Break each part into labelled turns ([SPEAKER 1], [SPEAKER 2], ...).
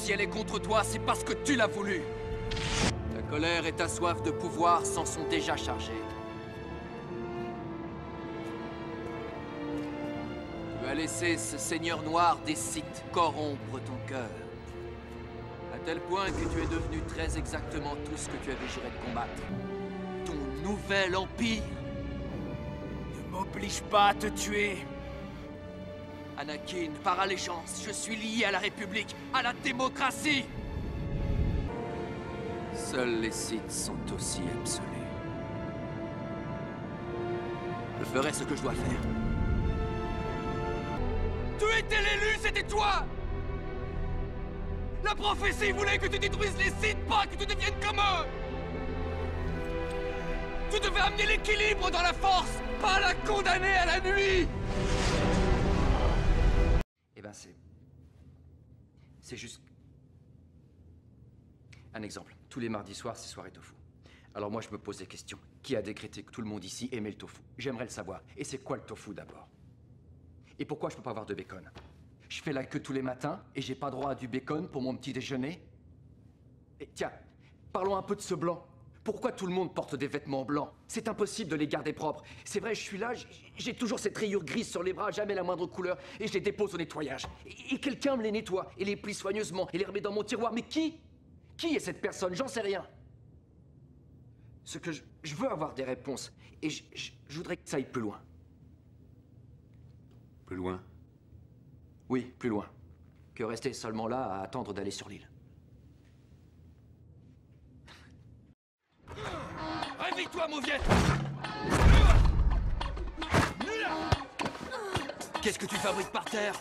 [SPEAKER 1] si elle est contre toi, c'est parce que tu l'as voulu. Ta colère et ta soif de pouvoir s'en sont déjà chargées. Tu as laissé ce seigneur noir des Sith corrompre ton cœur. À tel point que tu es devenu très exactement tout ce que tu avais juré de combattre. Ton nouvel empire.
[SPEAKER 2] Ne m'oblige pas à te tuer.
[SPEAKER 1] Anakin, par allégeance, je suis lié à la République, à la démocratie. Seuls les Sith sont aussi absolus. Je ferai ce que je dois faire. Tu étais l'élu, c'était toi! La prophétie voulait que tu détruises les Sith, pas que tu deviennes comme eux! Tu devais amener l'équilibre dans la force, pas la condamner à la nuit! Eh ben c'est juste... Un exemple. Tous les mardis soirs, c'est soirée tofu. Alors moi, je me pose des questions. Qui a décrété que tout le monde ici aimait le tofu? J'aimerais le savoir. Et c'est quoi le tofu d'abord? Et pourquoi je peux pas avoir de bacon? Je fais la queue tous les matins et j'ai pas droit à du bacon pour mon petit déjeuner? Et tiens, parlons un peu de ce blanc. Pourquoi tout le monde porte des vêtements blancs? C'est impossible de les garder propres. C'est vrai, je suis là, j'ai toujours cette rayure grise sur les bras, jamais la moindre couleur, et je les dépose au nettoyage. Et quelqu'un me les nettoie, et les plie soigneusement, et les remet dans mon tiroir. Mais qui? Qui est cette personne? J'en sais rien. Ce que je veux avoir des réponses, et je voudrais que ça aille plus loin.
[SPEAKER 3] Plus loin?
[SPEAKER 1] Oui, plus loin. Que rester seulement là à attendre d'aller sur l'île. Réveille-toi, mauviette! Qu'est-ce que tu fabriques par terre?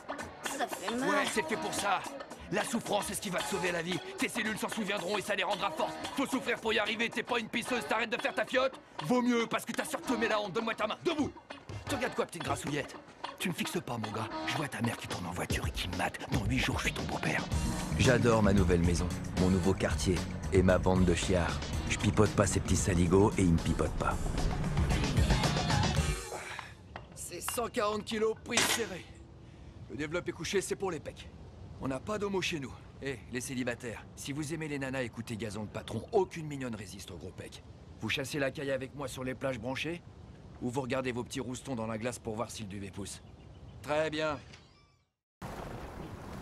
[SPEAKER 4] Ça fait mal.
[SPEAKER 1] Ouais, c'est fait pour ça. La souffrance, c'est ce qui va te sauver la vie. Tes cellules s'en souviendront et ça les rendra fortes. Faut souffrir pour y arriver, t'es pas une pisseuse, t'arrêtes de faire ta fiotte? Vaut mieux, parce que t'as surtemé la honte. Donne-moi ta main, debout! Tu regardes quoi, petite grassouillette? Tu me fixes pas, mon gars. Je vois ta mère qui tourne en voiture et qui me mate. Dans 8 jours, je suis ton beau-père.
[SPEAKER 5] J'adore ma nouvelle maison, mon nouveau quartier et ma bande de chiards. Je pipote pas ces petits saligots et ils me pipotent pas.
[SPEAKER 1] C'est 140 kilos prise serrée. Le développé couché, c'est pour les pecs. On n'a pas d'homo chez nous. Eh, les célibataires, si vous aimez les nanas, écoutez Gazon le patron. Aucune mignonne résiste au gros pec. Vous chassez la caille avec moi sur les plages branchées? Ou vous regardez vos petits roustons dans la glace pour voir si le duvet pousse? Très bien.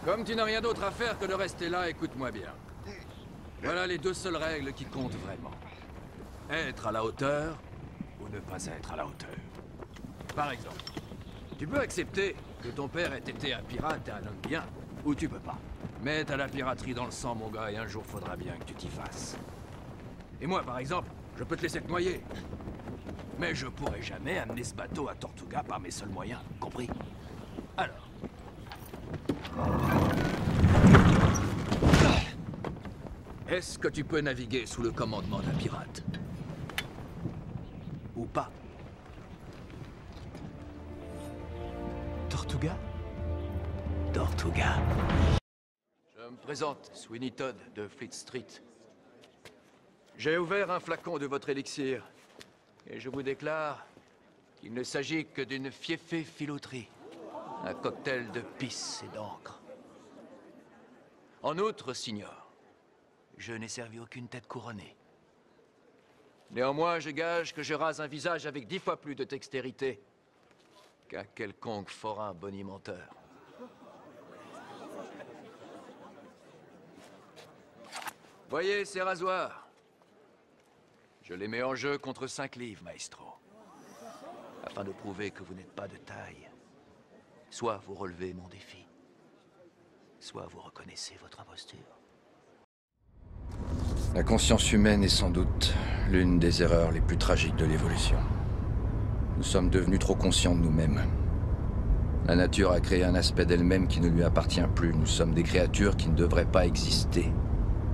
[SPEAKER 1] Comme tu n'as rien d'autre à faire que de rester là, écoute-moi bien. Voilà les deux seules règles qui comptent vraiment. Être à la hauteur ou ne pas être à la hauteur. Par exemple, tu peux accepter que ton père ait été un pirate et un homme bien, ou tu peux pas. Mais t'as la piraterie dans le sang, mon gars, et un jour faudra bien que tu t'y fasses. Et moi, par exemple, je peux te laisser te noyer. Mais je pourrai jamais amener ce bateau à Tortuga par mes seuls moyens, compris? Alors... Est-ce que tu peux naviguer sous le commandement d'un pirate? Ou pas?
[SPEAKER 5] Tortuga? Tortuga.
[SPEAKER 1] Je me présente, Sweeney Todd de Fleet Street. J'ai ouvert un flacon de votre élixir. Et je vous déclare qu'il ne s'agit que d'une fieffée filouterie. Un cocktail de pisse et d'encre. En outre, signor, je n'ai servi aucune tête couronnée. Néanmoins, je gage que je rase un visage avec 10 fois plus de dextérité qu'un quelconque forain bonimenteur. Voyez ces rasoirs? Je les mets en jeu contre 5 livres, maestro. Afin de prouver que vous n'êtes pas de taille. Soit vous relevez mon défi, soit vous reconnaissez votre imposture. La conscience humaine est sans doute l'une des erreurs les plus tragiques de l'évolution. Nous sommes devenus trop conscients de nous-mêmes. La nature a créé un aspect d'elle-même qui ne lui appartient plus. Nous sommes des créatures qui ne devraient pas exister,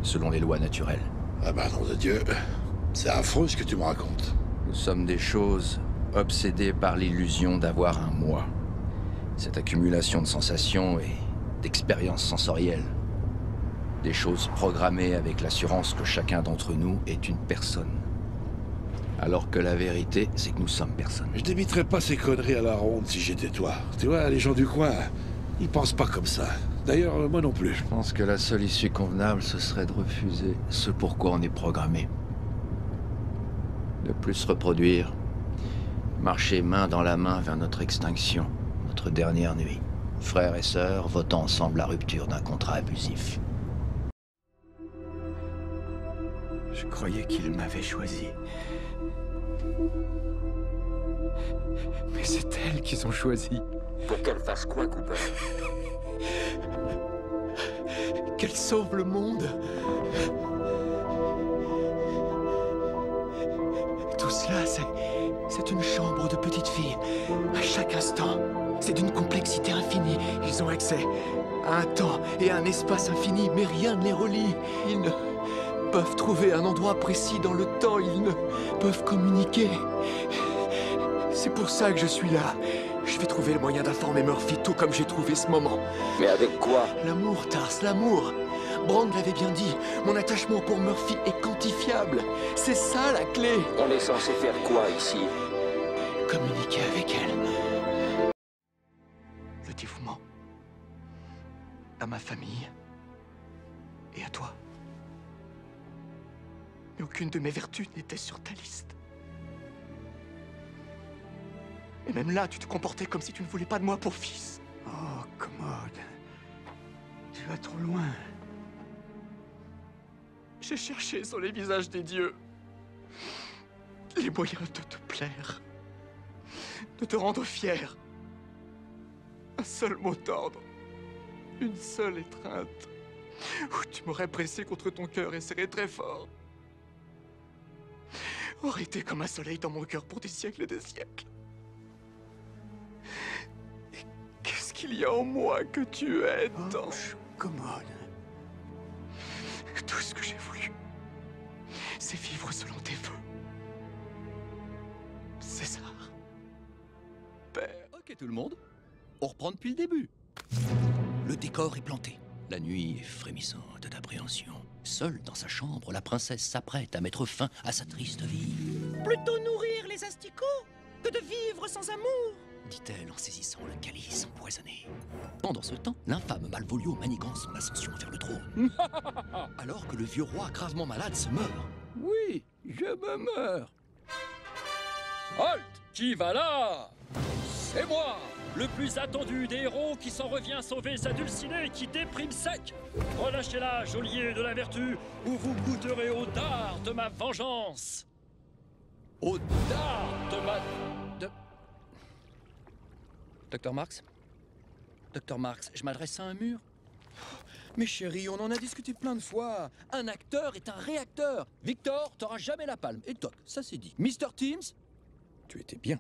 [SPEAKER 1] selon les lois naturelles.
[SPEAKER 6] Ah bah nom de Dieu, c'est affreux ce que tu me racontes.
[SPEAKER 1] Nous sommes des choses obsédées par l'illusion d'avoir un moi. Cette accumulation de sensations et d'expériences sensorielles. Des choses programmées avec l'assurance que chacun d'entre nous est une personne. Alors que la vérité, c'est que nous sommes personne.
[SPEAKER 6] Je n'éviterais pas ces conneries à la ronde si j'étais toi. Tu vois, les gens du coin, ils pensent pas comme ça. D'ailleurs, moi non plus.
[SPEAKER 5] Je pense que la seule issue convenable, ce serait de refuser ce pourquoi on est programmé. Ne plus se reproduire. Marcher main dans la main vers notre extinction, notre dernière nuit. Frères et sœurs votant ensemble la rupture d'un contrat abusif.
[SPEAKER 1] Je croyais qu'ils m'avaient choisi. Mais c'est elles qui sont choisies.
[SPEAKER 5] Pour qu'elle fasse quoi, Cooper?
[SPEAKER 1] Qu'elles sauvent le monde. Tout cela, c'est une chambre de petite fille. À chaque instant, c'est d'une complexité infinie. Ils ont accès à un temps et à un espace infini, mais rien ne les relie. Ils ne peuvent trouver un endroit précis dans le temps. Ils ne peuvent communiquer. C'est pour ça que je suis là. Je vais trouver le moyen d'informer Murphy, tout comme j'ai trouvé ce moment.
[SPEAKER 5] Mais avec quoi?
[SPEAKER 1] L'amour, Tars, l'amour. Brand l'avait bien dit, mon attachement pour Murphy est quantifiable. C'est ça la clé.
[SPEAKER 5] On est censé faire quoi ici?
[SPEAKER 1] Communiquer avec elle. Le dévouement. À ma famille. Et à toi. Mais aucune de mes vertus n'était sur ta liste. Et même là, tu te comportais comme si tu ne voulais pas de moi pour fils.
[SPEAKER 2] Oh, commode. Tu vas trop loin.
[SPEAKER 1] J'ai cherché sur les visages des dieux les moyens de te plaire, de te rendre fier. Un seul mot d'ordre, une seule étreinte, où tu m'aurais pressé contre ton cœur et serré très fort. Aurait été comme un soleil dans mon cœur pour des siècles et des siècles. Et qu'est-ce qu'il y a en moi que tu aides tant?
[SPEAKER 2] Commode.
[SPEAKER 1] Tout ce que j'ai voulu, c'est vivre selon tes vœux. César. Père.
[SPEAKER 3] Ok tout le monde, on reprend depuis le début. Le décor est planté. La nuit est frémissante d'appréhension. Seule dans sa chambre, la princesse s'apprête à mettre fin à sa triste vie.
[SPEAKER 4] Plutôt nourrir les asticots que de vivre sans amour,
[SPEAKER 3] dit-elle en saisissant le calice empoisonné. Pendant ce temps, l'infâme Malvolio manigance son ascension vers le trône. Alors que le vieux roi gravement malade se meurt.
[SPEAKER 7] Oui, je me meurs. Halt! Qui va là? C'est moi, le plus attendu des héros qui s'en revient sauver sa dulcinée qui déprime sec. Relâchez-la, geôlier de la vertu, ou vous goûterez au dard de ma vengeance. Au dard de ma...
[SPEAKER 3] Docteur Marx? Docteur Marx, je m'adresse à un mur? Mais chérie, on en a discuté plein de fois. Un acteur est un réacteur. Victor, t'auras jamais la palme. Et toc, ça c'est dit. Mr. Teams, tu étais bien.